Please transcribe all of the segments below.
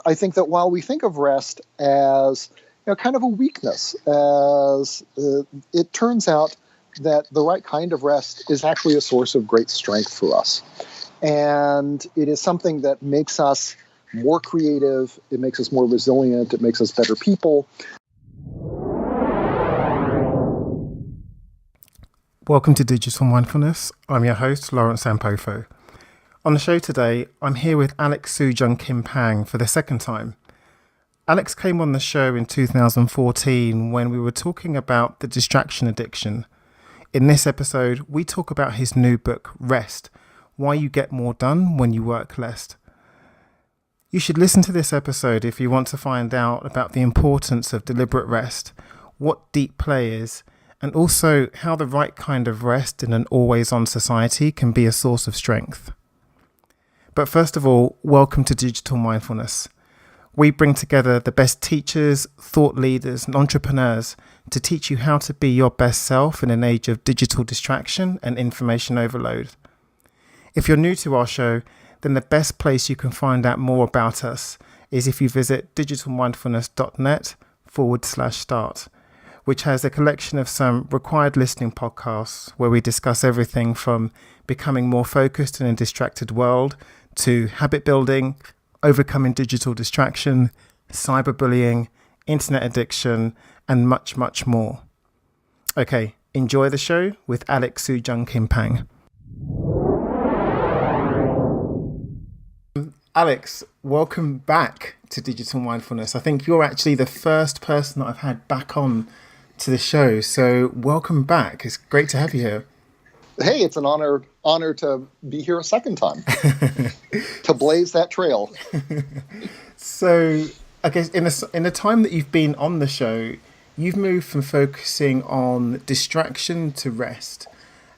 I think that while we think of rest as kind of a weakness, as it turns out that the right kind of rest is actually a source of great strength for us. And it is something that makes us more creative, it makes us more resilient, it makes us better people. Welcome to Digital Mindfulness. I'm your host, Lawrence Sampofo. On the show today, I'm here with Alex Soojung-Kim Pang for the second time. Alex came on the show in 2014 when we were talking about the distraction addiction. In this episode, we talk about his new book, Rest, Why You Get More Done When You Work Less. You should listen to this episode if you want to find out about the importance of deliberate rest, what deep play is, and also how the right kind of rest in an always-on society can be a source of strength. But first of all, welcome to Digital Mindfulness. We bring together the best teachers, thought leaders, and entrepreneurs to teach you how to be your best self in an age of digital distraction and information overload. If you're new to our show, then the best place you can find out more about us is if you visit digitalmindfulness.net/start, which has a collection of some required listening podcasts where we discuss everything from becoming more focused in a distracted world to habit building, overcoming digital distraction, cyberbullying, internet addiction, and much, much more. Okay, enjoy the show with Alex Soojung-Kim Pang. Alex, welcome back to Digital Mindfulness. I think you're actually the first person that I've had back on to the show, so welcome back. It's great to have you here. Hey, it's an honor to be here a second time, to blaze that trail. So, I guess in the time that you've been on the show, you've moved from focusing on distraction to rest.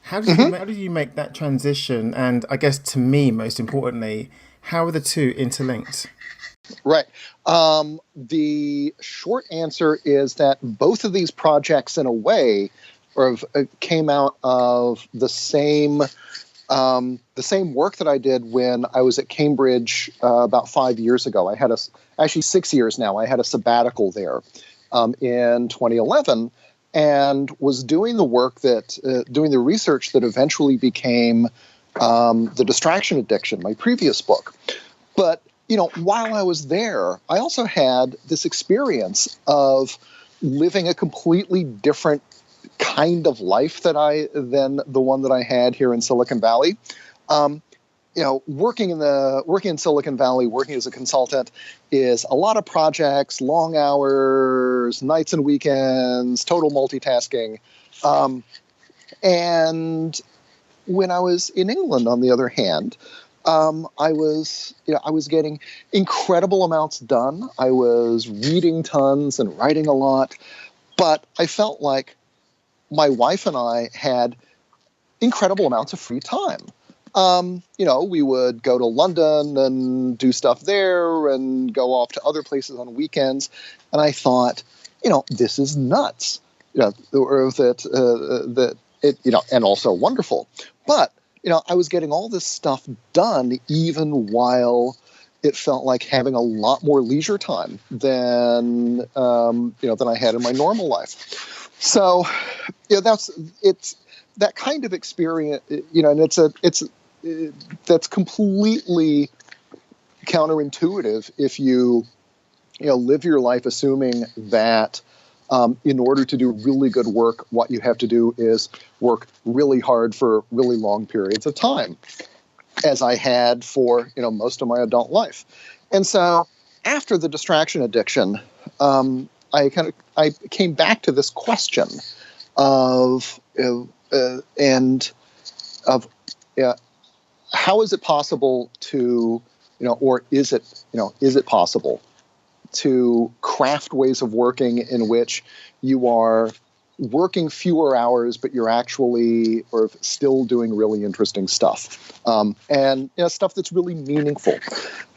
How did you make that transition? And I guess to me, most importantly, how are the two interlinked? Right. The short answer is that both of these projects, in a way, came out of the same work that I did when I was at Cambridge about 5 years ago. I had actually 6 years now. I had a sabbatical there in 2011, and was doing the work doing the research that eventually became The Distraction Addiction, my previous book. But while I was there, I also had this experience of living a completely different kind of life than the one that I had here in Silicon Valley. Working in Silicon Valley, working as a consultant, is a lot of projects, long hours, nights and weekends, total multitasking. And when I was in England, on the other hand, I was getting incredible amounts done. I was reading tons and writing a lot, but I felt like my wife and I had incredible amounts of free time. We would go to London and do stuff there and go off to other places on weekends. And I thought, this is nuts. And also wonderful. But, I was getting all this stuff done even while it felt like having a lot more leisure time than I had in my normal life. So, it's that kind of experience, and that's completely counterintuitive if you live your life assuming that in order to do really good work, what you have to do is work really hard for really long periods of time, as I had for most of my adult life. And so after The Distraction Addiction, I came back to this question of how is it possible to or is it possible to craft ways of working in which you are working fewer hours, but you're actually still doing really interesting stuff, and stuff that's really meaningful.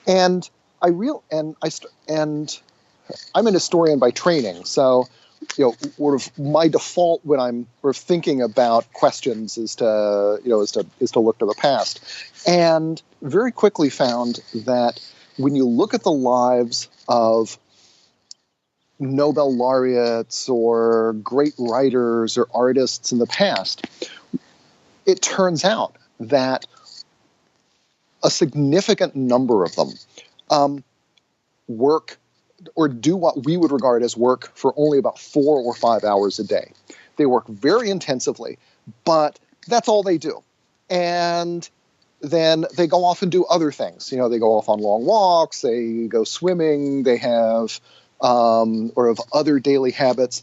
And I'm an historian by training, so my default when I'm thinking about questions is to look to the past, and very quickly found that when you look at the lives of Nobel laureates or great writers or artists in the past, it turns out that a significant number of them work or do what we would regard as work for only about 4 or 5 hours a day. They work very intensively, but that's all they do. And then they go off and do other things. You know, they go off on long walks, they go swimming, they have or of other daily habits.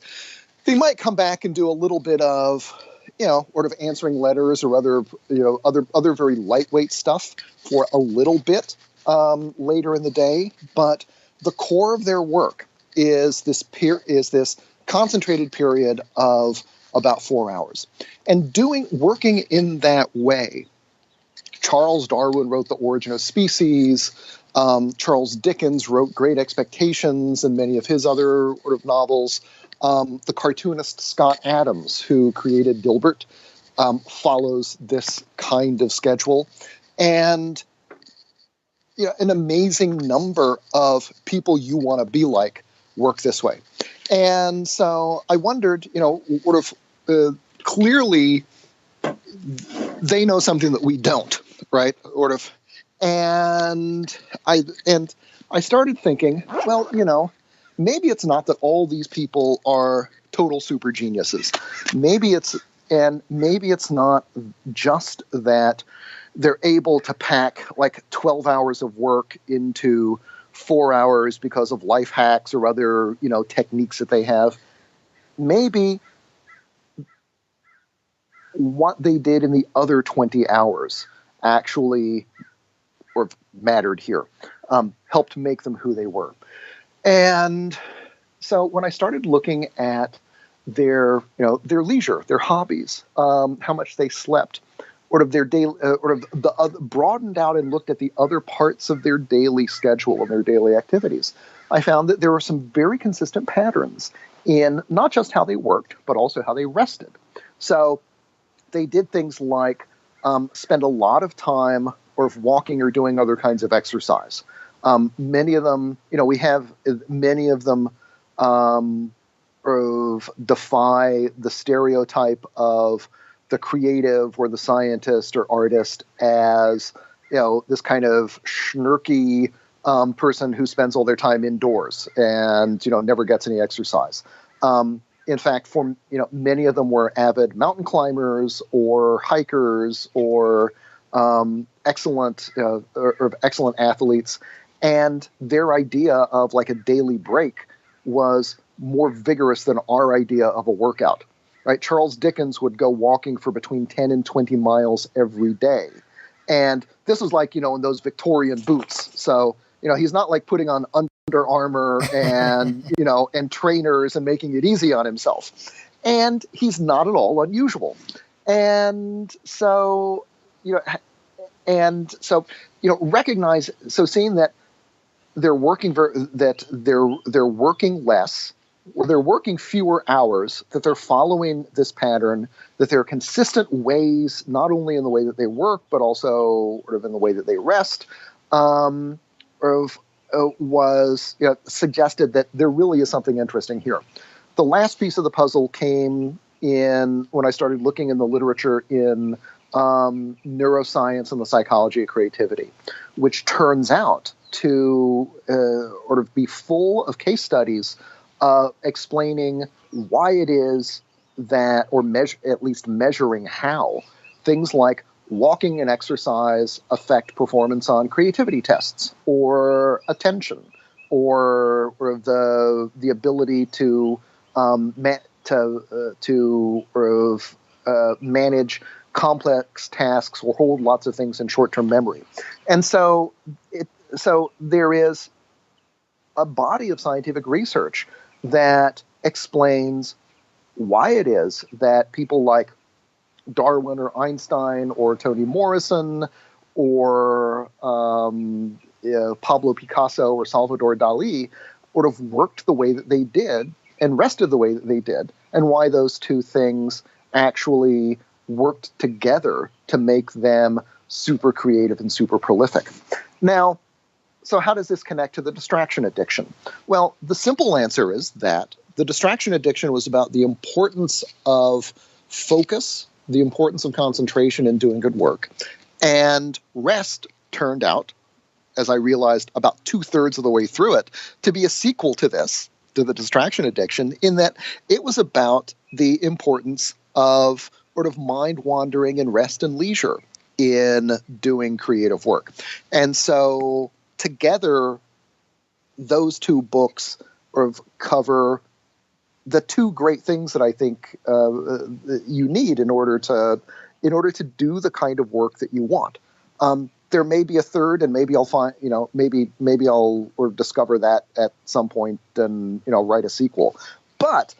They might come back and do a little bit of, sort of answering letters or other very lightweight stuff for a little bit later in the day. But the core of their work is this concentrated period of about 4 hours. And working in that way, Charles Darwin wrote The Origin of Species. Charles Dickens wrote Great Expectations and many of his other sort of novels. The cartoonist Scott Adams, who created Dilbert, follows this kind of schedule. And an amazing number of people you want to be like work this way. And so I wondered, clearly they know something that we don't, right? And I started thinking, well, maybe it's not that all these people are total super geniuses. Maybe it's not just that they're able to pack like 12 hours of work into 4 hours because of life hacks or other, techniques that they have. Maybe what they did in the other 20 hours actually or mattered here, helped make them who they were. And so when I started looking at their leisure, their hobbies, how much they slept, their daily, broadened out and looked at the other parts of their daily schedule and their daily activities, I found that there were some very consistent patterns in not just how they worked, but also how they rested. So they did things like spend a lot of time walking or doing other kinds of exercise. Many of them, many of them defy the stereotype of the creative or the scientist or artist as, this kind of schnurky person who spends all their time indoors and, never gets any exercise. In fact, many of them were avid mountain climbers or hikers or excellent athletes. And their idea of like a daily break was more vigorous than our idea of a workout. Right? Charles Dickens would go walking for between 10 and 20 miles every day. And this was like, in those Victorian boots. So, he's not like putting on Under Armour and, and trainers and making it easy on himself. And he's not at all unusual. And so, seeing that they're working they're working less, or they're working fewer hours, that they're following this pattern, that there are consistent ways, not only in the way that they work, but also in the way that they rest, suggested that there really is something interesting here. The last piece of the puzzle came in when I started looking in the literature in neuroscience and the psychology of creativity, which turns out to be full of case studies explaining why it is that, or at least measuring how, things like walking and exercise affect performance on creativity tests, or attention, or the ability to manage complex tasks or hold lots of things in short-term memory. And so there is a body of scientific research that explains why it is that people like Darwin or Einstein or Toni Morrison or Pablo Picasso or Salvador Dali worked the way that they did and rested the way that they did, and why those two things actually worked together to make them super creative and super prolific. Now, so how does this connect to the distraction addiction? Well, the simple answer is that the distraction addiction was about the importance of focus, the importance of concentration in doing good work. And rest turned out, as I realized about 2/3 of the way through it, to be a sequel to this, to the distraction addiction, in that it was about the importance of sort of mind wandering and rest and leisure in doing creative work. And so together, those two books sort of cover the two great things that I think you need in order to do the kind of work that you want. There may be a third, and maybe I'll find, maybe I'll or discover that at some point and write a sequel. But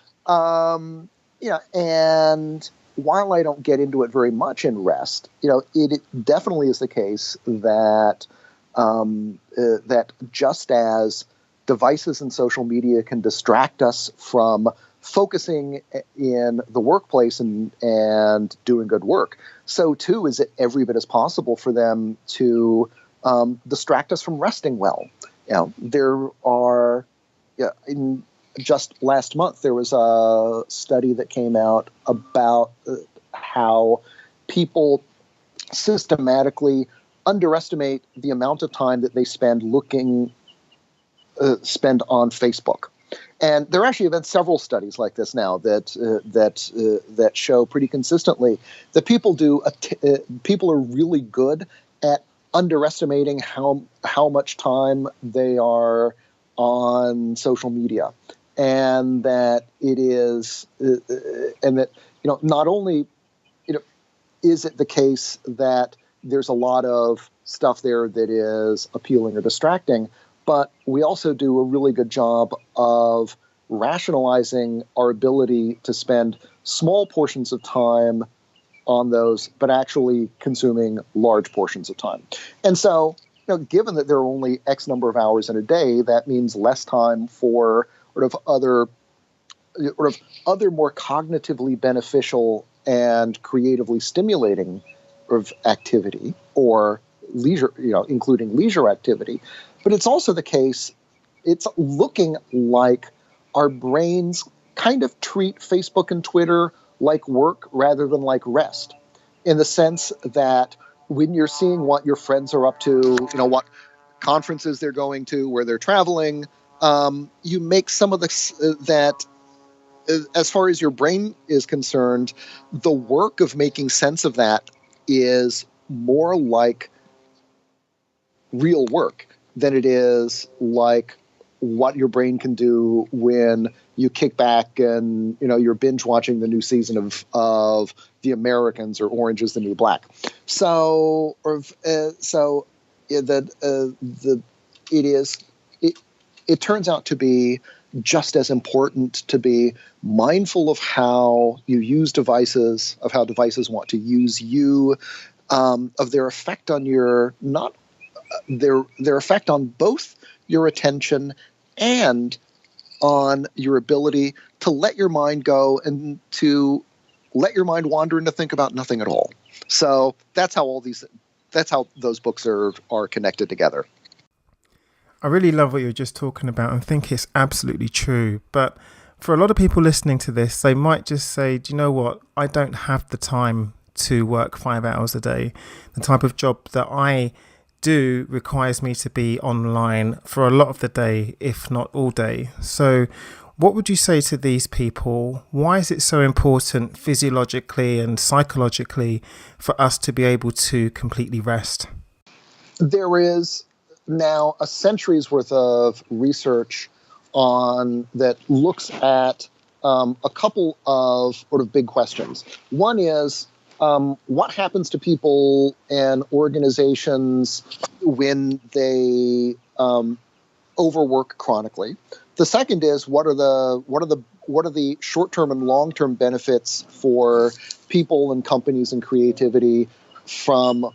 and while I don't get into it very much in rest, it definitely is the case that that just as devices and social media can distract us from focusing in the workplace and doing good work, so too is it every bit as possible for them to distract us from resting well. There are, just last month, there was a study that came out about how people systematically underestimate the amount of time that they spend on Facebook. And there actually have been several studies like this now that show pretty consistently that people are really good at underestimating how much time they are on social media, and that it is and that not only is it the case that there's a lot of stuff there that is appealing or distracting, but we also do a really good job of rationalizing our ability to spend small portions of time on those, but actually consuming large portions of time. And so, given that there are only X number of hours in a day, that means less time for other more cognitively beneficial and creatively stimulating activity or leisure, including leisure activity. But it's also the case, it's looking like our brains kind of treat Facebook and Twitter like work rather than like rest, in the sense that when you're seeing what your friends are up to, what conferences they're going to, where they're traveling, you make some of that, as far as your brain is concerned, the work of making sense of that is more like real work than it is like what your brain can do when you kick back and you're binge watching the new season of The Americans or Orange is the New Black. So it turns out to be just as important to be mindful of how you use devices, of how devices want to use you, of their effect on their effect on both your attention and on your ability to let your mind go and to let your mind wander and to think about nothing at all. So that's how those books are connected together. I really love what you're just talking about and think it's absolutely true. But for a lot of people listening to this, they might just say, do you know what? I don't have the time to work 5 hours a day. The type of job that I do requires me to be online for a lot of the day, if not all day. So what would you say to these people? Why is it so important physiologically and psychologically for us to be able to completely rest? There is now a century's worth of research that looks at a couple of sort of big questions. One is, what happens to people and organizations when they overwork chronically? The second is, what are the short-term and long-term benefits for people and companies and creativity from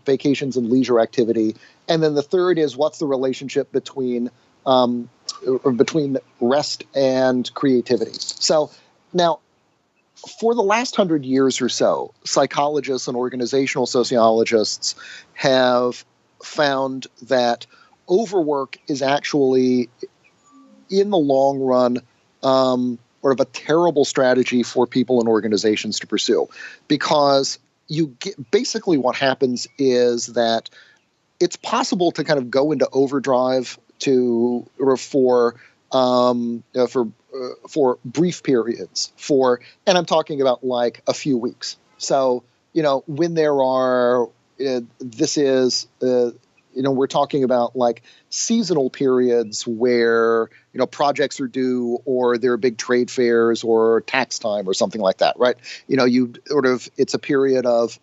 vacations and leisure activity? And then the third is, what's the relationship between rest and creativity? So now, for the last 100 years or so, psychologists and organizational sociologists have found that overwork is actually, in the long run, sort of a terrible strategy for people and organizations to pursue, because basically what happens is that it's possible to kind of go into overdrive for brief periods, and I'm talking about like a few weeks. So, when there are, we're talking about like seasonal periods where, projects are due, or there are big trade fairs or tax time or something like that, right? It's a period of,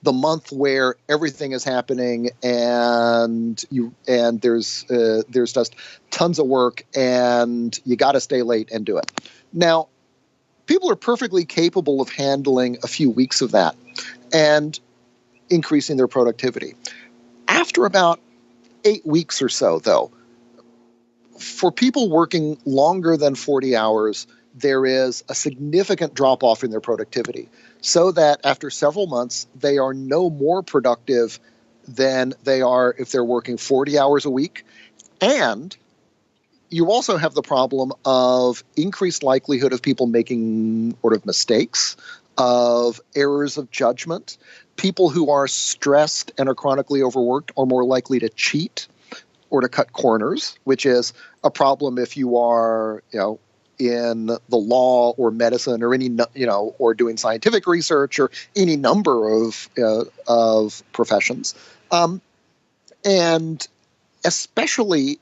the month where everything is happening, and there's just tons of work, and you got to stay late and do it. Now, people are perfectly capable of handling a few weeks of that and increasing their productivity. After about 8 weeks or so, though, for people working longer than 40 hours, there is a significant drop-off in their productivity, so that after several months, they are no more productive than they are if they're working 40 hours a week. And you also have the problem of increased likelihood of people making sort of mistakes, of errors of judgment. People who are stressed and are chronically overworked are more likely to cheat or to cut corners, which is a problem if you are, in the law or medicine or or doing scientific research or any number of professions, and especially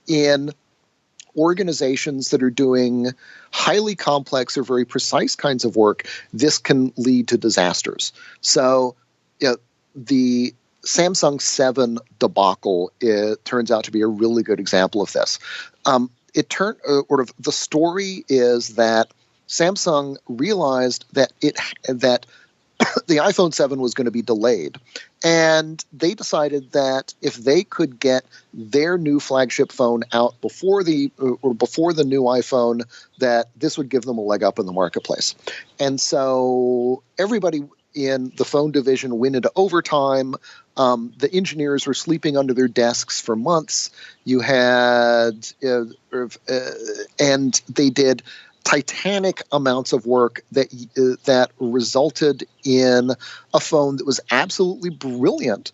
in organizations that are doing highly complex or very precise kinds of work, this can lead to disasters. So, the Samsung 7 debacle, it turns out to be a really good example of this. The story is that Samsung realized that the iPhone 7 was going to be delayed, and they decided that if they could get their new flagship phone out before the new iPhone, that this would give them a leg up in the marketplace. And so everybody in the phone division went into overtime. The engineers were sleeping under their desks for months. You had, and they did titanic amounts of work that resulted in a phone that was absolutely brilliant,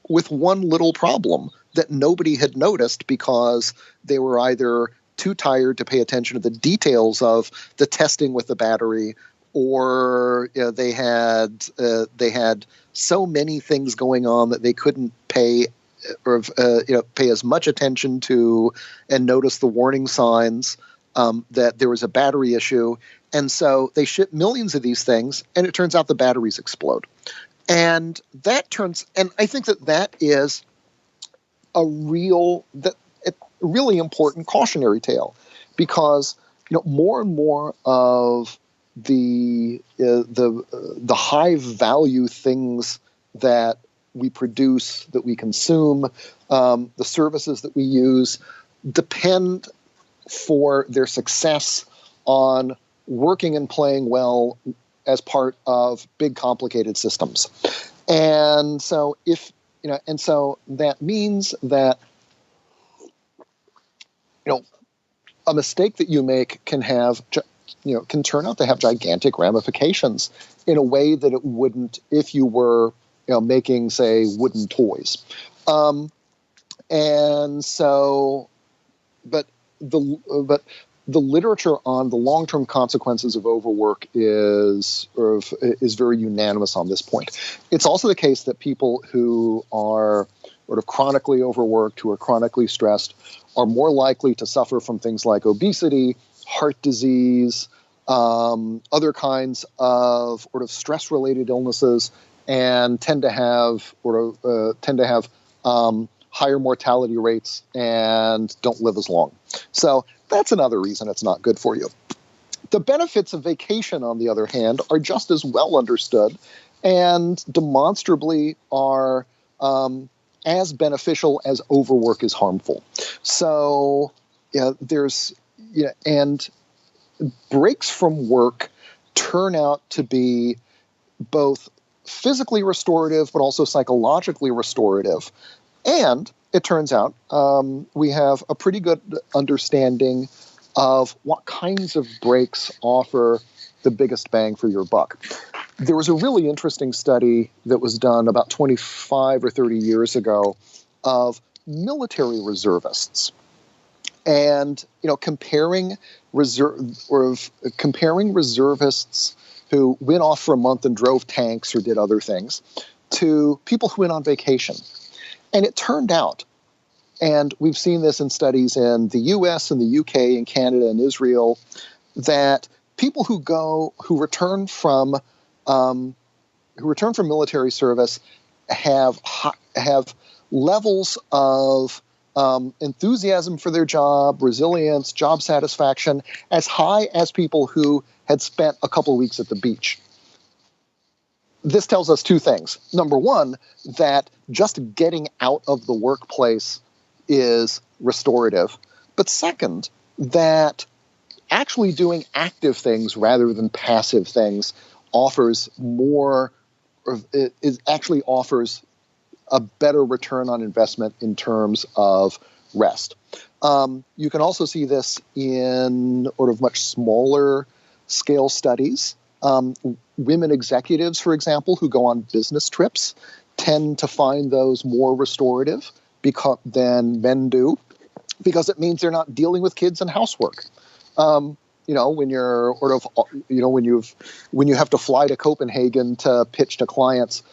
with one little problem that nobody had noticed because they were either too tired to pay attention to the details of the testing with the battery, or they had so many things going on that they couldn't pay as much attention to and notice the warning signs that there was a battery issue. And so they ship millions of these things, and it turns out the batteries explode. And I think that is a really important cautionary tale, because more and more of the high value things that we produce, that we consume, the services that we use, depend for their success on working and playing well as part of big complicated systems. And so that means that a mistake that you make can turn out to have gigantic ramifications in a way that it wouldn't if you were making, say, wooden toys. And so, but the literature on the long-term consequences of overwork is very unanimous on this point. It's also the case that people who are sort of chronically overworked, who are chronically stressed, are more likely to suffer from things like obesity, heart disease, other kinds of sort of stress-related illnesses, and tend to have higher mortality rates and don't live as long. So that's another reason it's not good for you. The benefits of vacation, on the other hand, are just as well understood and demonstrably are as beneficial as overwork is harmful. So and breaks from work turn out to be both physically restorative but also psychologically restorative. And it turns out we have a pretty good understanding of what kinds of breaks offer the biggest bang for your buck. There was a really interesting study that was done about 25 or 30 years ago of military reservists, and comparing reservists who went off for a month and drove tanks or did other things to people who went on vacation. And it turned out, and we've seen this in studies in the US and the UK and Canada and Israel, that people who return from military service have levels of enthusiasm for their job, resilience, job satisfaction, as high as people who had spent a couple of weeks at the beach. This tells us two things. Number one, that just getting out of the workplace is restorative. But second, that actually doing active things rather than passive things offers a better return on investment in terms of rest. You can also see this in sort of much smaller scale studies. Women executives, for example, who go on business trips tend to find those more restorative than men do, because it means they're not dealing with kids and housework. When you're when you have to fly to Copenhagen to pitch to clients,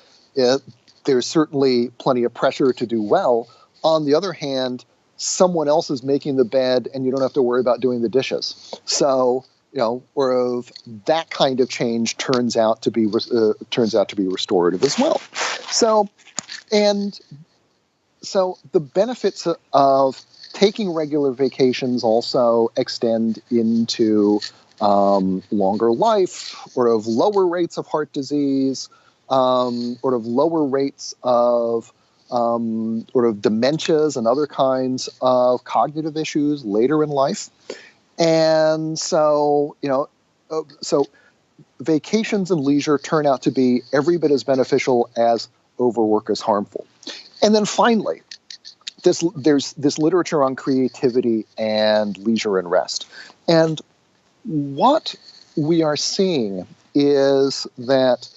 there's certainly plenty of pressure to do well. On the other hand, someone else is making the bed, and you don't have to worry about doing the dishes. So, that kind of change turns out to be restorative as well. So the benefits of taking regular vacations also extend into longer life, sort of lower rates of heart disease, sort of lower rates of sort of dementias and other kinds of cognitive issues later in life. And so vacations and leisure turn out to be every bit as beneficial as overwork is harmful. And then finally, there's this literature on creativity and leisure and rest. And what we are seeing is that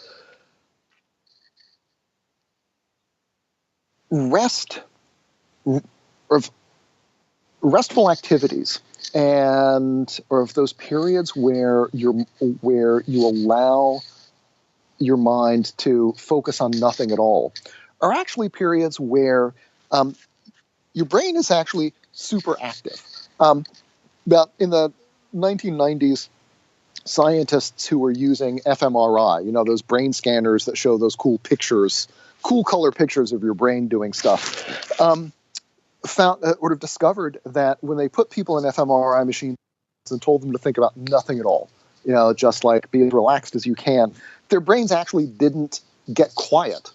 restful activities or of those periods where you allow your mind to focus on nothing at all are actually periods where your brain is actually super active. But in the 1990s, scientists who were using fMRI, those brain scanners that show those cool color pictures of your brain doing stuff, discovered that when they put people in fMRI machines and told them to think about nothing at all, just like be as relaxed as you can, their brains actually didn't get quiet.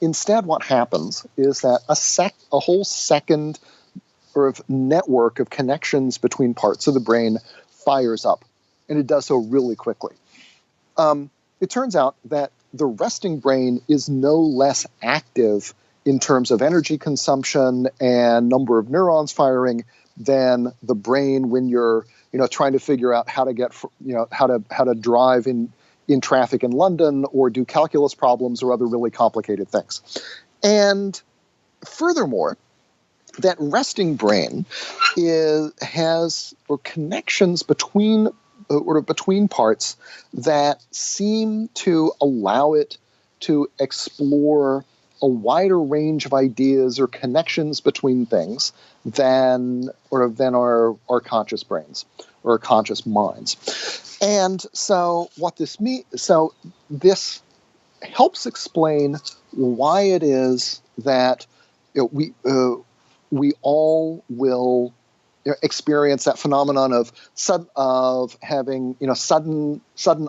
Instead, what happens is that a whole second sort of network of connections between parts of the brain fires up, and it does so really quickly. It turns out that the resting brain is no less active in terms of energy consumption and number of neurons firing than the brain when you're trying to figure out how to get how to drive in traffic in London or do calculus problems or other really complicated things. And furthermore, that resting brain has connections between parts that seem to allow it to explore a wider range of ideas or connections between things than our conscious brains or conscious minds. And so this helps explain why it is that we all will experience that phenomenon of having sudden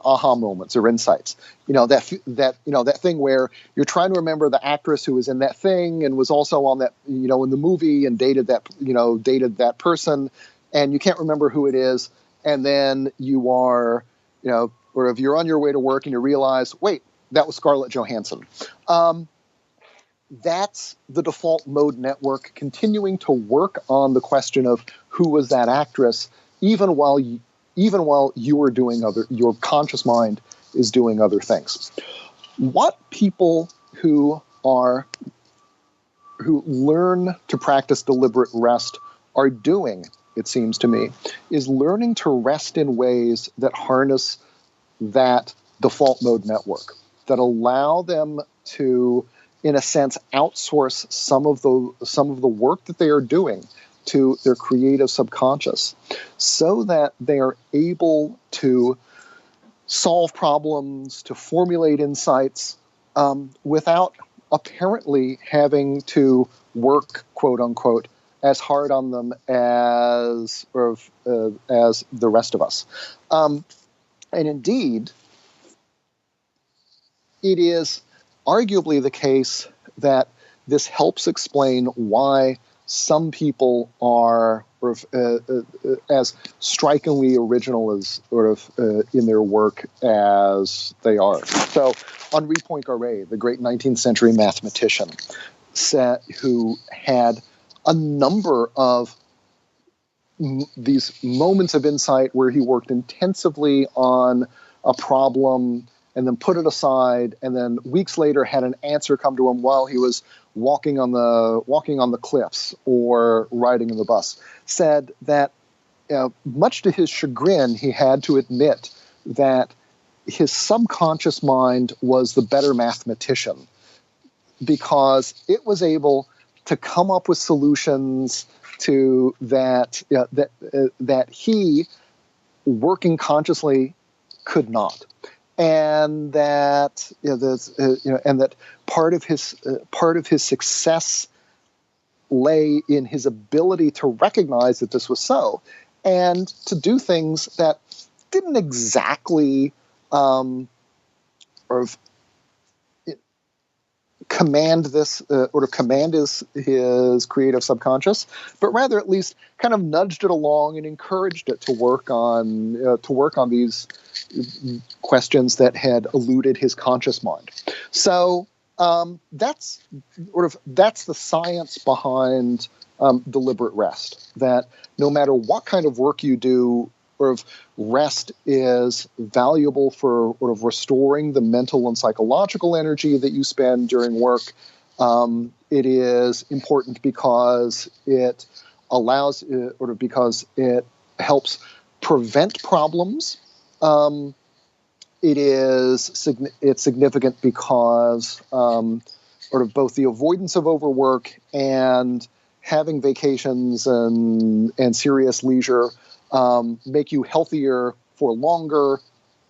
aha moments or insights. That thing where you're trying to remember the actress who was in that thing and was also on that in the movie and dated that person, and you can't remember who it is, and then you are you're on your way to work and you realize, wait, that was Scarlett Johansson. that's the default mode network continuing to work on the question of who was that actress, even while you are doing your conscious mind is doing other things. What people who learn to practice deliberate rest are doing, it seems to me, is learning to rest in ways that harness that default mode network, that allow them to, in a sense, outsource some of the work that they are doing to their creative subconscious, so that they are able to solve problems, to formulate insights, without apparently having to work, quote unquote, as hard on them as the rest of us. And indeed, it is arguably the case that this helps explain why some people are as strikingly original as in their work as they are. So Henri Poincaré, the great 19th century mathematician, who had a number of these moments of insight where he worked intensively on a problem and then put it aside, and then weeks later had an answer come to him while he was walking on the cliffs or riding in the bus, said that much to his chagrin, he had to admit that his subconscious mind was the better mathematician, because it was able to come up with solutions to that he, working consciously, could not. And that and that part of his success lay in his ability to recognize that this was so, and to do things that didn't exactly command his creative subconscious, but rather at least kind of nudged it along and encouraged it to work on these questions that had eluded his conscious mind. So that's the science behind deliberate rest. That no matter what kind of work you do, rest is valuable for restoring the mental and psychological energy that you spend during work. It is important because it allows, because it helps prevent problems. It's significant because both the avoidance of overwork and having vacations and serious leisure make you healthier for longer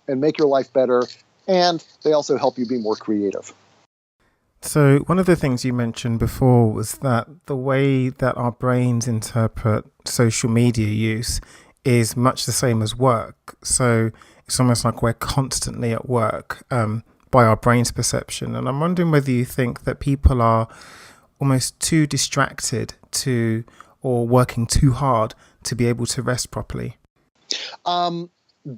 and make your life better, and they also help you be more creative. So one of the things you mentioned before was that the way that our brains interpret social media use is much the same as work. So it's almost like we're constantly at work by our brain's perception. And I'm wondering whether you think that people are almost too distracted or working too hard to be able to rest properly.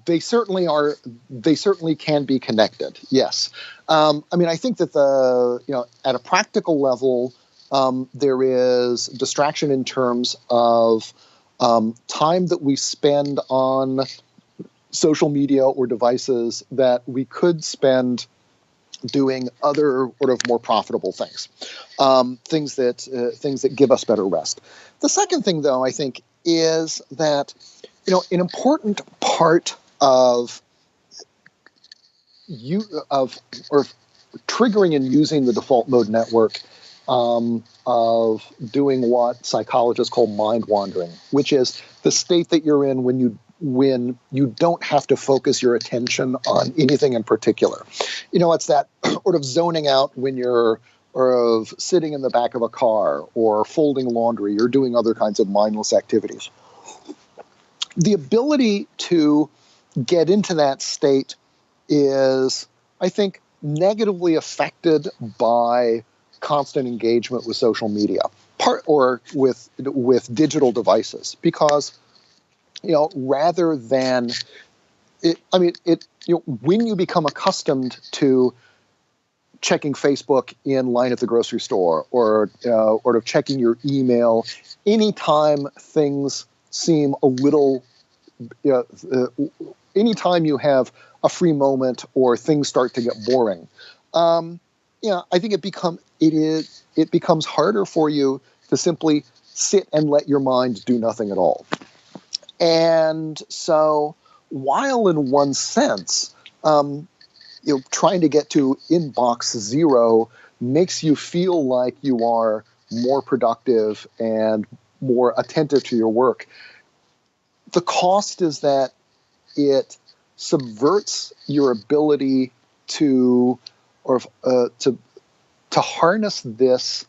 They certainly are. They certainly can be connected. Yes. I think that at a practical level, there is distraction in terms of time that we spend on social media or devices that we could spend doing other more profitable things, things that give us better rest. The second thing, though, I think, is that an important part of triggering and using the default mode network, of doing what psychologists call mind wandering, which is the state that you're in when you don't have to focus your attention on anything in particular. It's that zoning out when you're sitting in the back of a car or folding laundry or doing other kinds of mindless activities. The ability to get into that state is, I think, negatively affected by constant engagement with social media, or with digital devices, because rather than when you become accustomed to checking Facebook in line at the grocery store, or checking your email anytime things seem a little, anytime you have a free moment or things start to get boring. I think it becomes harder for you to simply sit and let your mind do nothing at all. And so, while in one sense, trying to get to inbox zero makes you feel like you are more productive and more attentive to your work, the cost is that it subverts your ability to harness this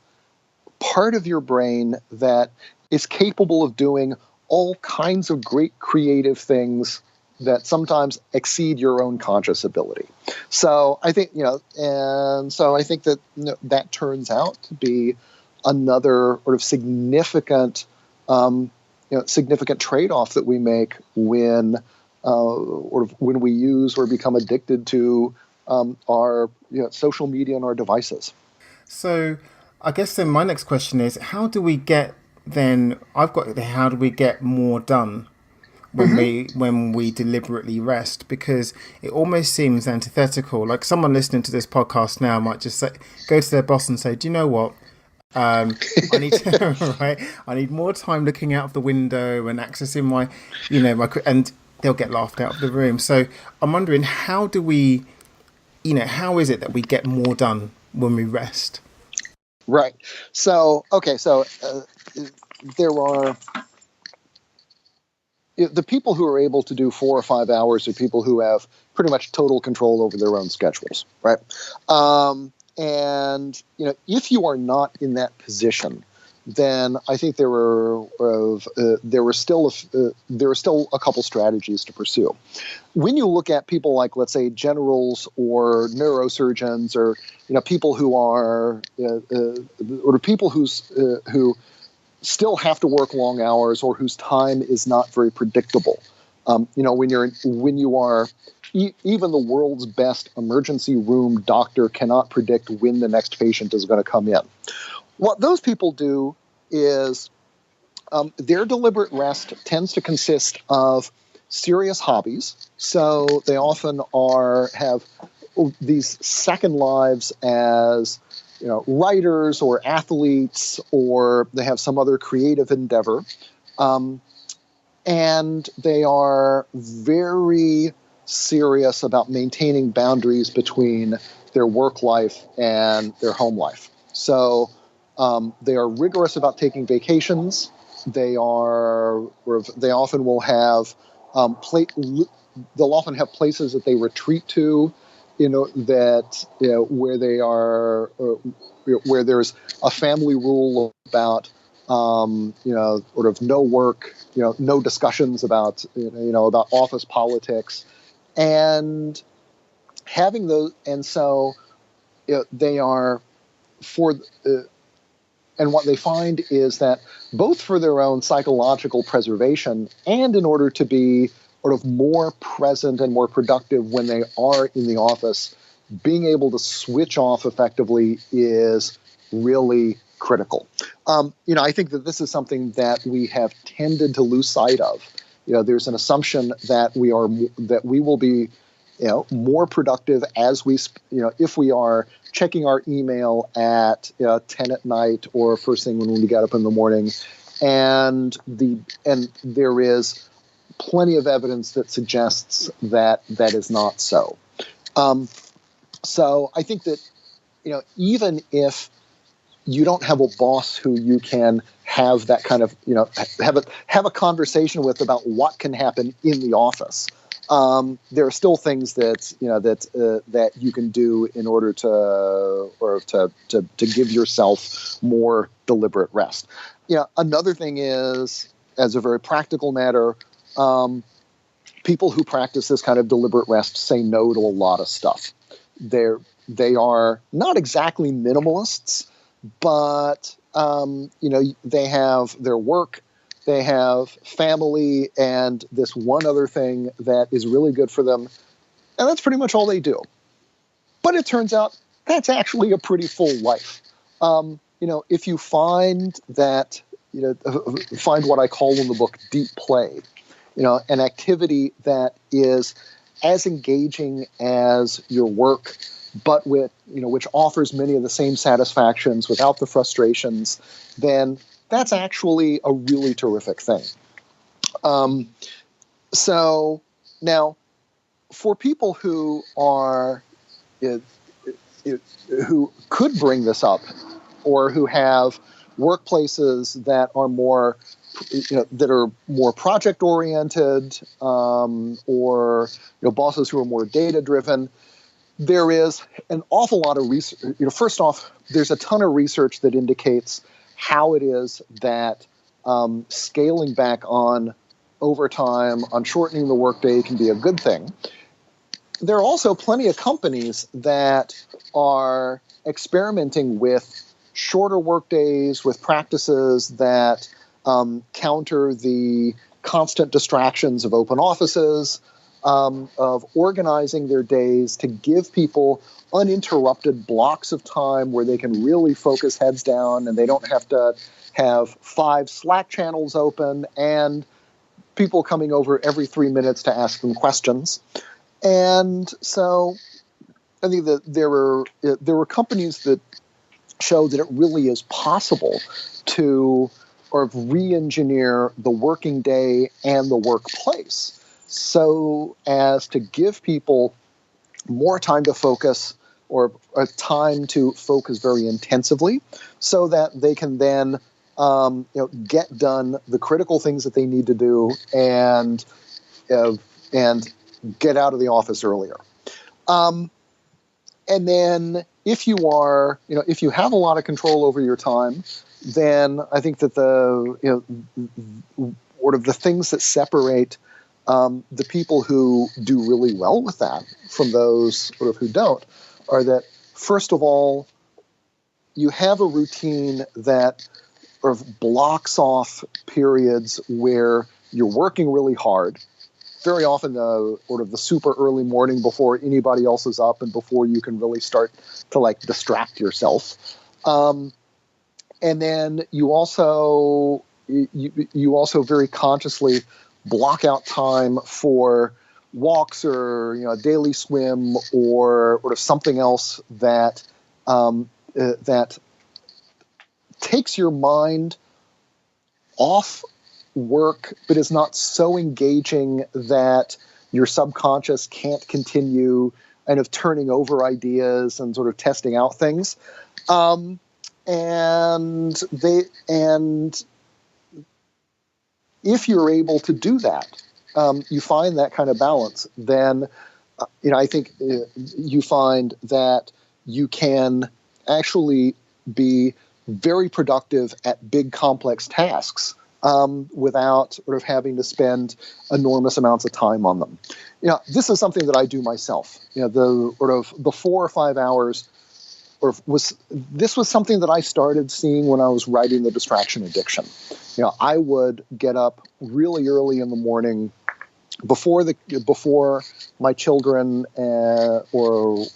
part of your brain that is capable of doing all kinds of great creative things that sometimes exceed your own conscious ability. So I think, that that turns out to be another sort of significant trade-off that we make when we use or become addicted to our social media and our devices. So I guess then my next question is, how do we get more done when we deliberately rest? Because it almost seems antithetical. Like someone listening to this podcast now might just go to their boss and say, do you know what? I need to, right? I need more time looking out of the window and accessing my, and they'll get laughed out of the room. So I'm wondering, how is it that we get more done when we rest? Right. So, okay. So there are the people who are able to do 4 or 5 hours are people who have pretty much total control over their own schedules. Right. And if you are not in that position, then I think there are still a couple strategies to pursue. When you look at people like, let's say, generals or neurosurgeons, or people who are or people who still have to work long hours or whose time is not very predictable, when you are even the world's best emergency room doctor cannot predict when the next patient is going to come in. What those people do is their deliberate rest tends to consist of serious hobbies. So they often have these second lives as writers or athletes, or they have some other creative endeavor. And they are very serious about maintaining boundaries between their work life and their home life. So they are rigorous about taking vacations. They often will have they'll often have places that they retreat to, where they are, where there's a family rule about no work, no discussions about about office politics, and having those, and so they are and what they find is that both for their own psychological preservation and in order to be sort of more present and more productive when they are in the office, being able to switch off effectively is really critical. I think that this is something that we have tended to lose sight of. There's an assumption that we will be more productive as if we are checking our email at 10 at night or first thing when we get up in the morning, and there is plenty of evidence that suggests that that is not so. So I think that even if you don't have a boss who you can have that kind of have a conversation with about what can happen in the office, there are still things that that you can do in order to give yourself more deliberate rest. Another thing is, as a very practical matter, people who practice this kind of deliberate rest say no to a lot of stuff. They are not exactly minimalists, but they have their work, they have family, and this one other thing that is really good for them, and that's pretty much all they do. But it turns out that's actually a pretty full life. If you find that, find what I call in the book deep play, an activity that is as engaging as your work, but which offers many of the same satisfactions without the frustrations, then that's actually a really terrific thing. So now, for people who are who could bring this up, or who have workplaces that are more project oriented, or bosses who are more data driven, there is an awful lot of research. First off, there's a ton of research that indicates how it is that scaling back on overtime, on shortening the workday, can be a good thing. There are also plenty of companies that are experimenting with shorter workdays, with practices that counter the constant distractions of open offices, of organizing their days to give people uninterrupted blocks of time where they can really focus heads down, and they don't have to have 5 Slack channels open and people coming over every 3 minutes to ask them questions. And so I think that there were companies that show that it really is possible to re-engineer the working day and the workplace so as to give people more time to focus, or a time to focus very intensively, so that they can then get done the critical things that they need to do and get out of the office earlier. And then if you have a lot of control over your time, then I think that the things that separate the people who do really well with that from those who don't are that, first of all, you have a routine that blocks off periods where you're working really hard. Very often the super early morning before anybody else is up and before you can really start to distract yourself. And then you also very consciously block out time for walks, or a daily swim, or something else that that takes your mind off work, but is not so engaging that your subconscious can't continue kind of turning over ideas and sort of testing out things. And if you're able to do that, you find that kind of balance, then I think you find that you can actually be very productive at big complex tasks without having to spend enormous amounts of time on them. This is something that I do myself. The 4 or 5 hours, this was something that I started seeing when I was writing The Distraction Addiction. I would get up really early in the morning before my children or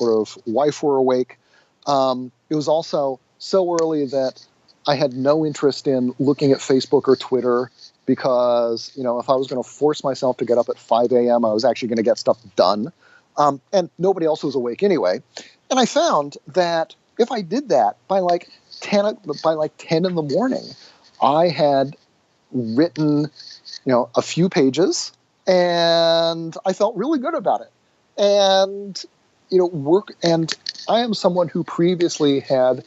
wife were awake. It was also so early that I had no interest in looking at Facebook or Twitter, because, if I was going to force myself to get up at 5 a.m., I was actually going to get stuff done. And nobody else was awake anyway. And I found that if I did that by 10 in the morning, I had written, a few pages, and I felt really good about it. And, and I am someone who previously had,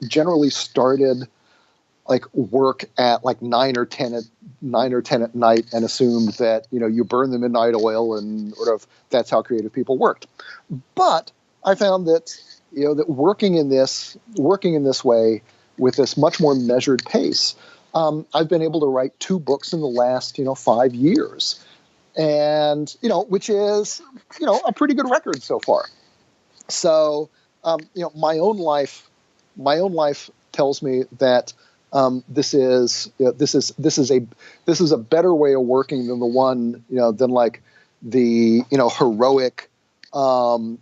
generally started work at 9 or 10 at night, and assumed that you burn the midnight oil, and that's how creative people worked. But I found that that working in this way, with this much more measured pace, I've been able to write 2 books in the last 5 years, and which is a pretty good record so far. So my own life tells me that this is a better way of working than the one than the heroic you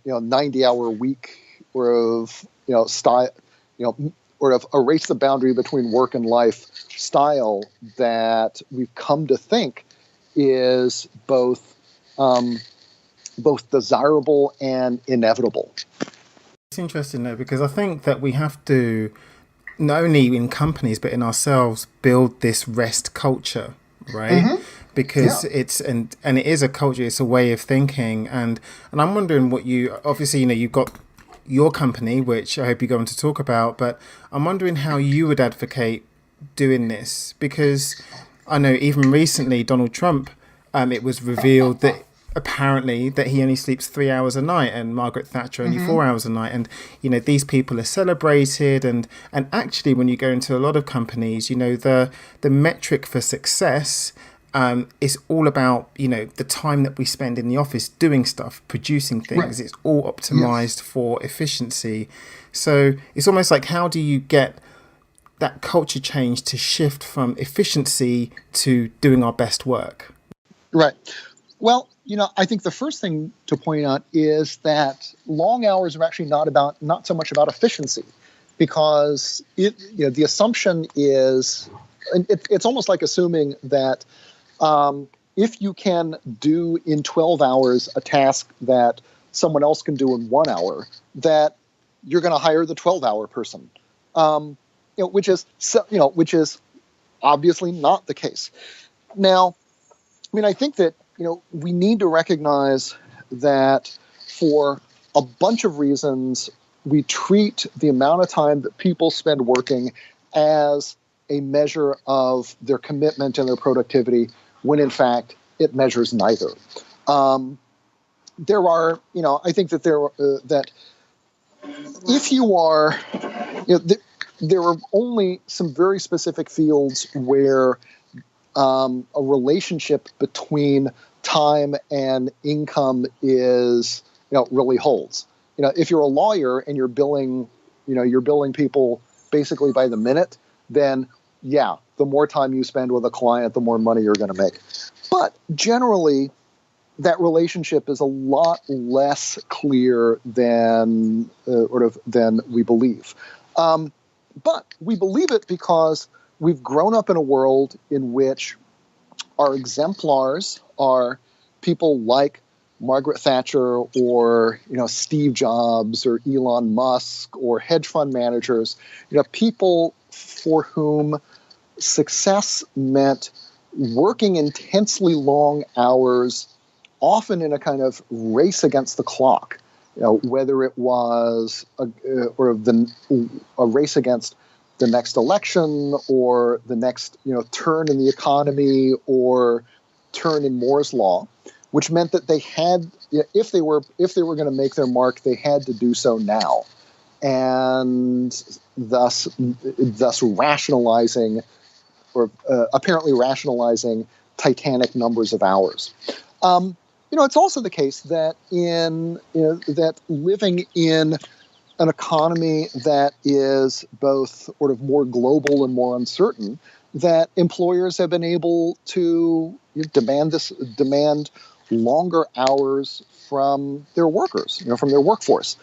know, 90-hour week of, you know, style, you know, or of erase the boundary between work and life style that we've come to think is both desirable and inevitable. It's interesting though, because I think that we have to, not only in companies but in ourselves, build this rest culture, right? Because and it is a culture, it's a way of thinking, and I'm wondering what you, obviously, you know, you've got your company, which I hope you go on to talk about, but I'm wondering how you would advocate doing this, because I know even recently Donald Trump, it was revealed that apparently that he only sleeps 3 hours a night, and Margaret Thatcher only 4 hours a night, and you know, these people are celebrated, and actually when you go into a lot of companies, you know, the metric for success is all about, you know, the time that we spend in the office doing stuff, producing things. Right. It's all optimized for efficiency. So it's almost like, how do you get that culture change to shift from efficiency to doing our best work? Right. Well, you know, I think the first thing to point out is that long hours are actually not so much about efficiency, because the assumption is, it's almost like assuming that if you can do in 12 hours a task that someone else can do in 1 hour, that you're going to hire the 12-hour person, which is obviously not the case. Now, I mean, I think that, you know, we need to recognize that for a bunch of reasons, we treat the amount of time that people spend working as a measure of their commitment and their productivity, when in fact it measures neither. There are, you know, I think that that if you are, you know, there are only some very specific fields where a relationship between time and income is, you know, really holds. You know, if you're a lawyer and you're billing people basically by the minute, then yeah, the more time you spend with a client, the more money you're going to make. But generally, that relationship is a lot less clear than we believe. But we believe it because we've grown up in a world in which our exemplars are people like Margaret Thatcher or, you know, Steve Jobs or Elon Musk or hedge fund managers, you know, people for whom success meant working intensely long hours, often in a kind of race against the clock. You know, whether it was a race against the next election or the next, you know, turn in the economy or turn in Moore's law, which meant that they had, you know, if they were going to make their mark, they had to do so now, and thus rationalizing, or apparently rationalizing, titanic numbers of hours. You know, it's also the case that that living in an economy that is both sort of more global and more uncertain, that employers have been able to demand longer hours from their workers, you know, from their workforce.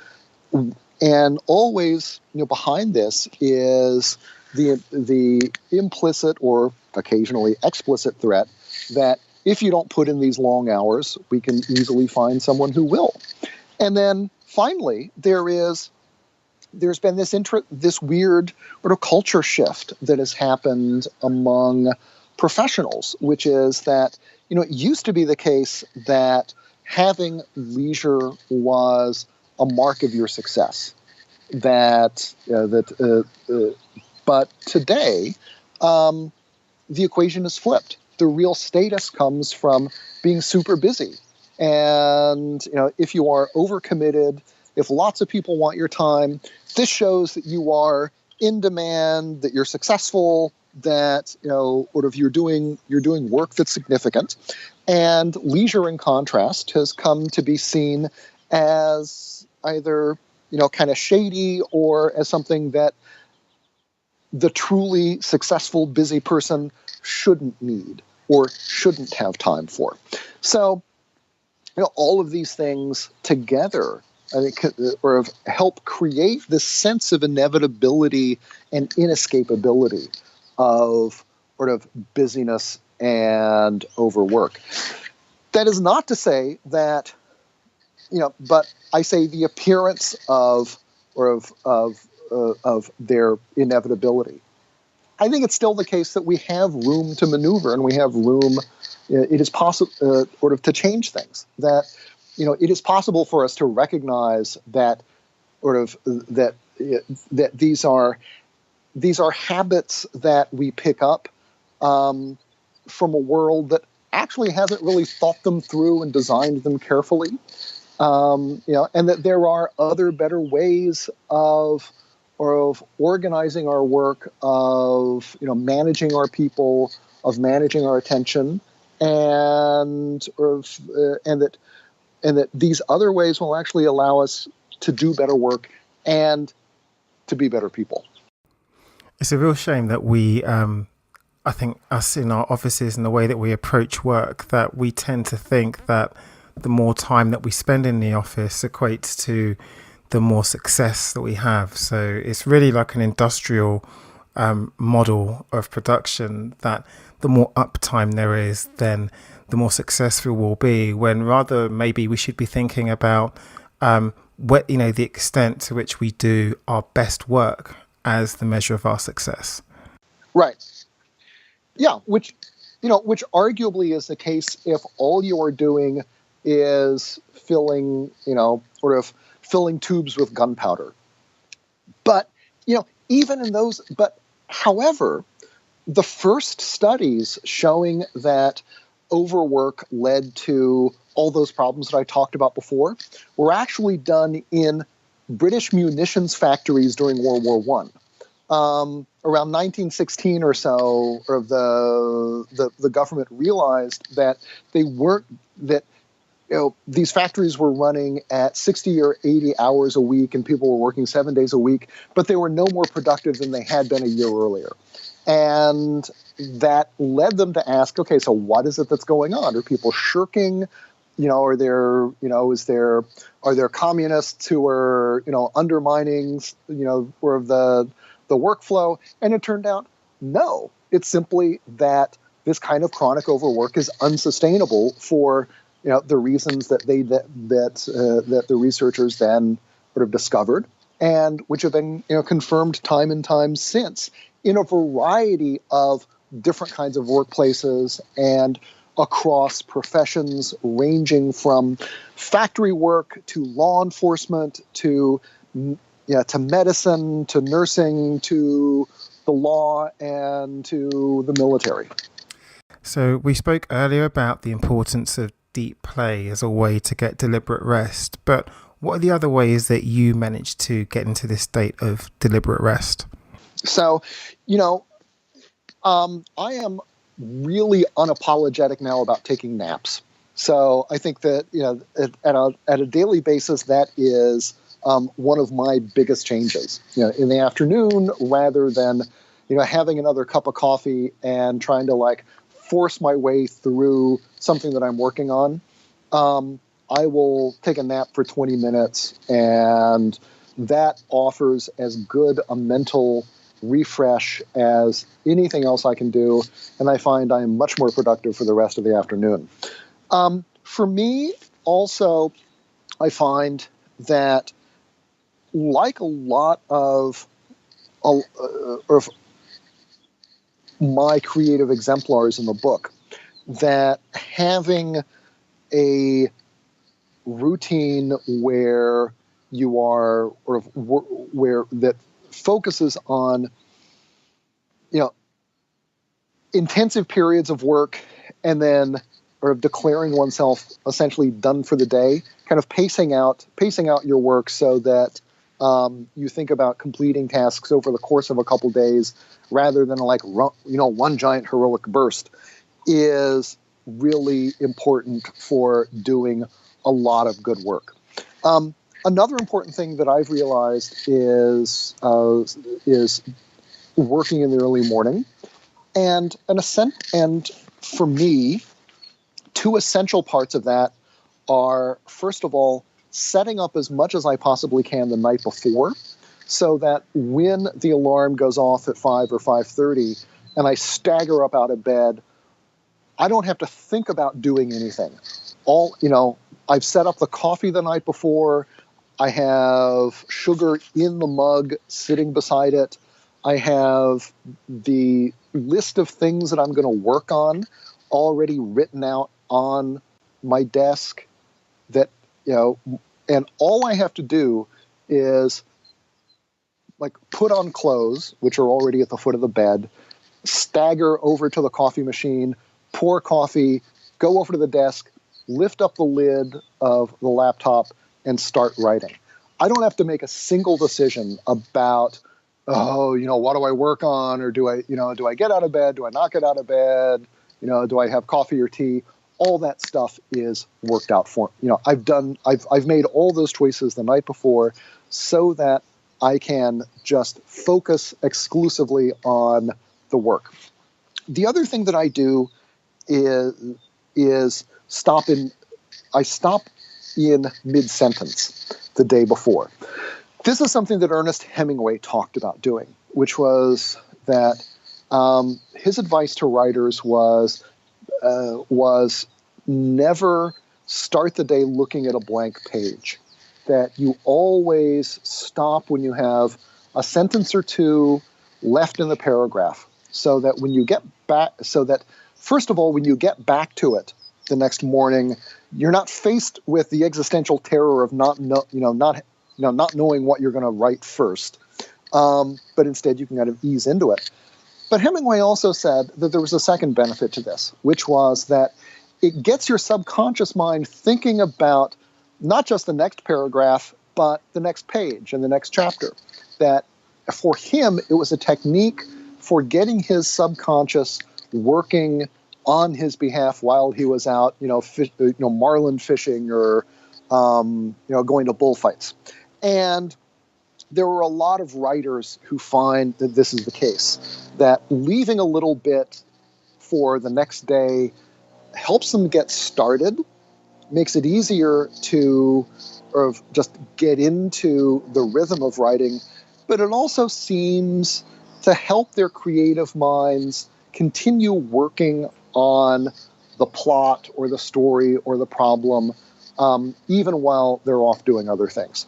And always, you know, behind this is the implicit or occasionally explicit threat that if you don't put in these long hours, we can easily find someone who will. And then finally, there's been this weird sort of culture shift that has happened among professionals, which is that, you know, it used to be the case that having leisure was a mark of your success. But today, the equation is flipped. The real status comes from being super busy. And, you know, if you are overcommitted, if lots of people want your time, this shows that you are in demand, that you're successful, that, you know, sort of you're doing work that's significant. And leisure, in contrast, has come to be seen as either, you know, kind of shady, or as something that the truly successful, busy person shouldn't need or shouldn't have time for. So, all of these things together, I think, sort of help create this sense of inevitability and inescapability of sort of busyness and overwork. That is not to say that, but I say the appearance of their inevitability. I think it's still the case that we have room to maneuver, and we have room. It is possible, sort of, to change things. That it is possible for us to recognize that, that these are habits that we pick up from a world that actually hasn't really thought them through and designed them carefully. And that there are other better ways of organizing our work, of managing our people, of managing our attention, and that these other ways will actually allow us to do better work and to be better people. It's a real shame that we, I think us in our offices and the way that we approach work, that we tend to think that the more time that we spend in the office equates to the more success that we have. So it's really like an industrial model of production, that the more uptime there is, then the more successful we'll be, when rather maybe we should be thinking about the extent to which we do our best work as the measure of our success. Right. Yeah, which arguably is the case if all you are doing is filling tubes with gunpowder. But, even in those, however, the first studies showing that overwork led to all those problems that I talked about before were actually done in British munitions factories during World War I. Around 1916 or so, the government realized that these factories were running at 60 or 80 hours a week, and people were working 7 days a week, but they were no more productive than they had been a year earlier. And that led them to ask, okay, so what is it that's going on? Are people shirking? Are there communists who are, undermining, or the workflow? And it turned out, no, it's simply that this kind of chronic overwork is unsustainable for the reasons that that the researchers then sort of discovered, and which have been confirmed time and time since in a variety of different kinds of workplaces and across professions, ranging from factory work to law enforcement to medicine to nursing to the law and to the military. So we spoke earlier about the importance of deep play as a way to get deliberate rest, but what are the other ways that you managed to get into this state of deliberate rest? So, I am really unapologetic now about taking naps. So I think that, at a daily basis, that is one of my biggest changes. In the afternoon, rather than, having another cup of coffee and trying to force my way through something that I'm working on, I will take a nap for 20 minutes, and that offers as good a mental refresh as anything else I can do, and I find I am much more productive for the rest of the afternoon. For me, also, I find that, like a lot of my creative exemplars in the book, that having a routine where you are, where that focuses on, intensive periods of work, and then declaring oneself essentially done for the day, kind of pacing out your work so that you think about completing tasks over the course of a couple days rather than one giant heroic burst, is really important for doing a lot of good work. Another important thing that I've realized is working in the early morning, and for me, two essential parts of that are, first of all, setting up as much as I possibly can the night before, so that when the alarm goes off at 5 or 5:30 and I stagger up out of bed, I don't have to think about doing anything. I've set up the coffee the night before. I have sugar in the mug sitting beside it. I have the list of things that I'm going to work on already written out on my desk, that, and all I have to do is put on clothes, which are already at the foot of the bed, stagger over to the coffee machine, pour coffee, go over to the desk, lift up the lid of the laptop, and start writing. I don't have to make a single decision about, what do I work on? Or do I get out of bed? Do I not get out of bed? Do I have coffee or tea? All that stuff is worked out for, I've made all those choices the night before so that I can just focus exclusively on the work. The other thing that I do is stop in mid-sentence the day before. This is something that Ernest Hemingway talked about doing, which was that his advice to writers was never start the day looking at a blank page. That you always stop when you have a sentence or two left in the paragraph, so that when you get back, first of all, when you get back to it the next morning, you're not faced with the existential terror of not knowing what you're going to write first, but instead you can kind of ease into it. But Hemingway also said that there was a second benefit to this, which was that it gets your subconscious mind thinking about not just the next paragraph, but the next page and the next chapter. That for him, it was a technique for getting his subconscious working on his behalf while he was out, marlin fishing or, going to bullfights. And there were a lot of writers who find that this is the case, that leaving a little bit for the next day helps them get started, makes it easier to just get into the rhythm of writing, but it also seems to help their creative minds continue working on the plot or the story or the problem, even while they're off doing other things.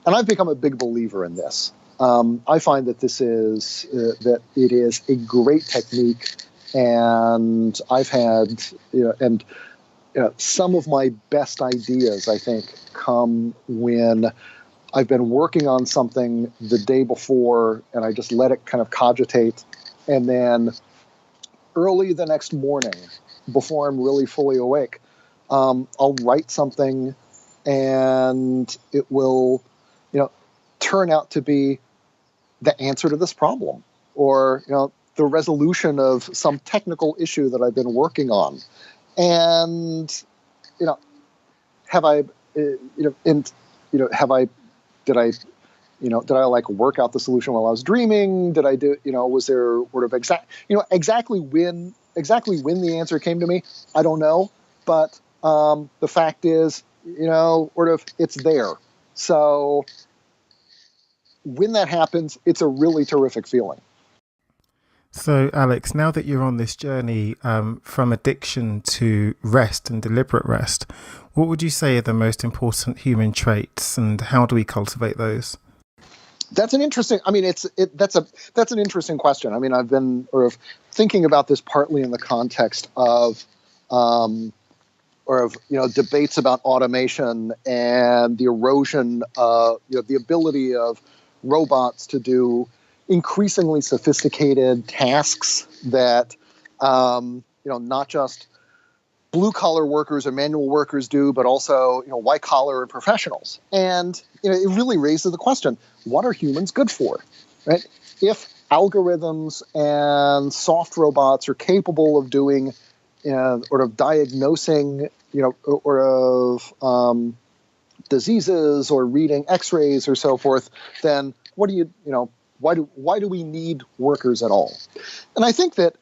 And I've become a big believer in this. I find that that it is a great technique, and I've had, some of my best ideas, I think, come when I've been working on something the day before and I just let it kind of cogitate. And then early the next morning, before I'm really fully awake, I'll write something and it will, turn out to be the answer to this problem, or, the resolution of some technical issue that I've been working on. And, did I work out the solution while I was dreaming? Did I do, was there sort of exactly when the answer came to me? I don't know. But the fact is, it's there. So when that happens, it's a really terrific feeling. So, Alex, now that you're on this journey from addiction to rest and deliberate rest, what would you say are the most important human traits, and how do we cultivate those? That's an interesting. That's an interesting question. I've been sort of thinking about this partly in the context of, debates about automation and the erosion of, the ability of robots to do increasingly sophisticated tasks that, not just blue collar workers or manual workers do, but also, white collar and professionals. And, it really raises the question, what are humans good for, right? If algorithms and soft robots are capable of doing, sort of diagnosing, or of diseases or reading x-rays or so forth, then what do why do we need workers at all? And I think that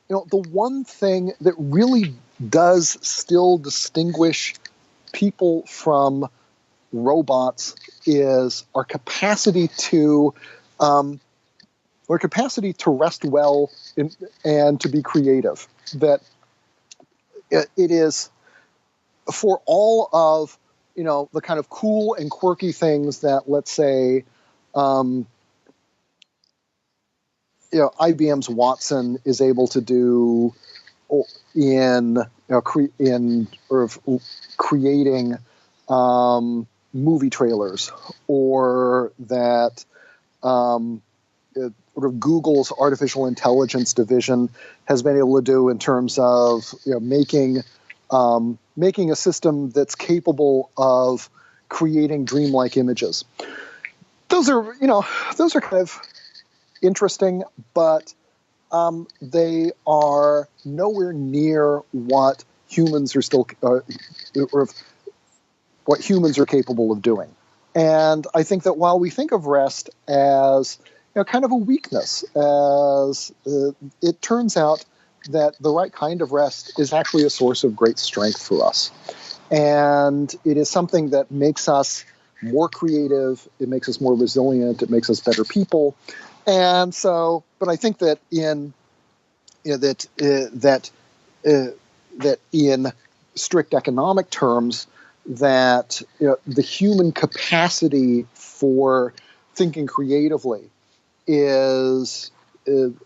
the one thing that really does still distinguish people from robots is our capacity to rest well and to be creative. That it is for all of the kind of cool and quirky things that, let's say, IBM's Watson is able to do in creating movie trailers, or that Google's artificial intelligence division has been able to do in terms of making a system that's capable of creating dreamlike images. Those are kind of interesting, but they are nowhere near what humans are still or what humans are capable of doing. And I think that while we think of rest as kind of a weakness, as it turns out that the right kind of rest is actually a source of great strength for us. And it is something that makes us more creative, it makes us more resilient, it makes us better people. And so, but I think that that in strict economic terms, that the human capacity for thinking creatively is the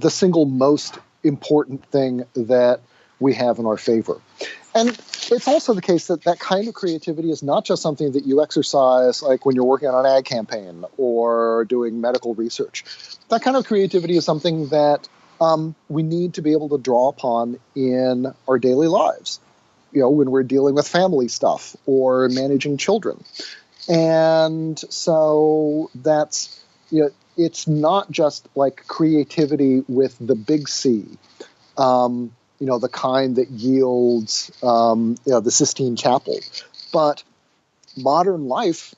single most important thing that we have in our favor. And it's also the case that that kind of creativity is not just something that you exercise like when you're working on an ad campaign or doing medical research. That kind of creativity is something that we need to be able to draw upon in our daily lives, when we're dealing with family stuff or managing children. And so that's, it's not just like creativity with the big C, the kind that yields, the Sistine Chapel. But modern life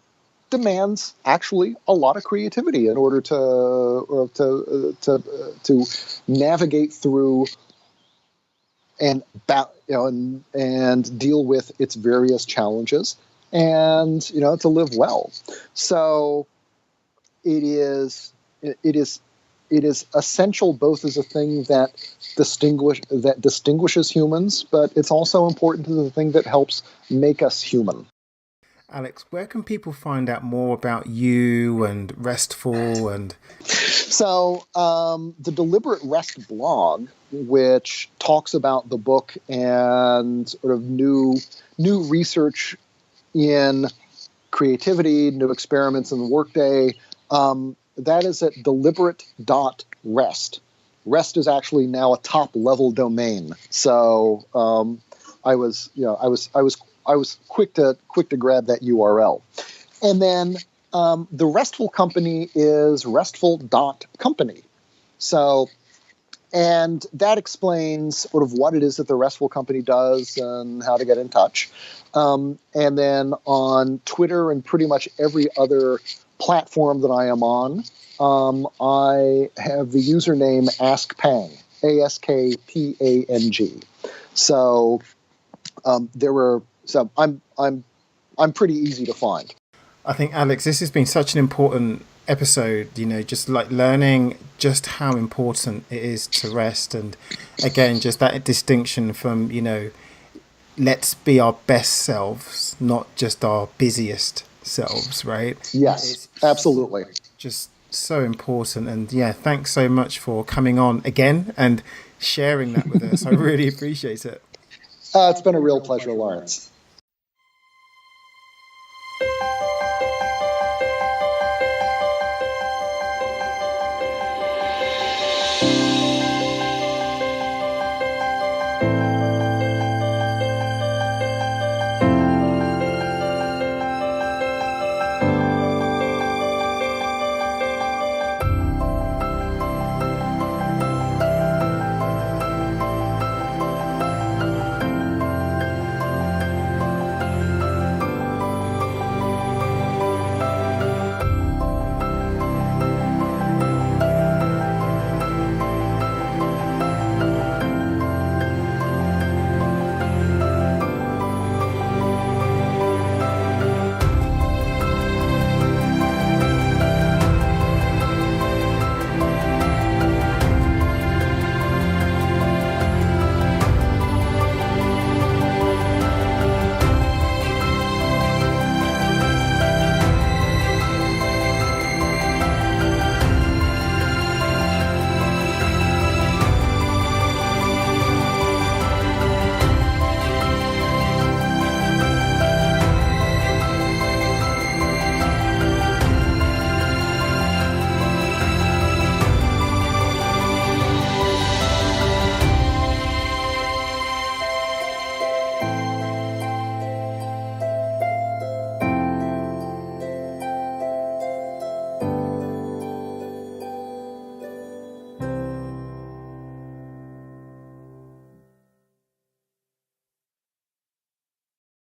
demands actually a lot of creativity in order to navigate through and deal with its various challenges, and to live well. So it is essential both as a thing that distinguishes humans, but it's also important as a thing that helps make us human. Alex, where can people find out more about you and Restful? And so the Deliberate Rest blog, which talks about the book and sort of new research in creativity, new experiments in the workday, that is at deliberate.rest. Rest is actually now a top level domain. So I was quick to grab that URL. And then the Restful company is restful.company. So, and that explains sort of what it is that the Restful company does and how to get in touch. And then on Twitter and pretty much every other platform that I am on, I have the username AskPang, AskPang. So I'm pretty easy to find. I think, Alex, this has been such an important episode, just like learning just how important it is to rest. And again, just that distinction from, let's be our best selves, not just our busiest selves, right? Yes, absolutely. Just so important. And yeah, thanks so much for coming on again and sharing that with us. I really appreciate it. It's been a real pleasure, Lawrence.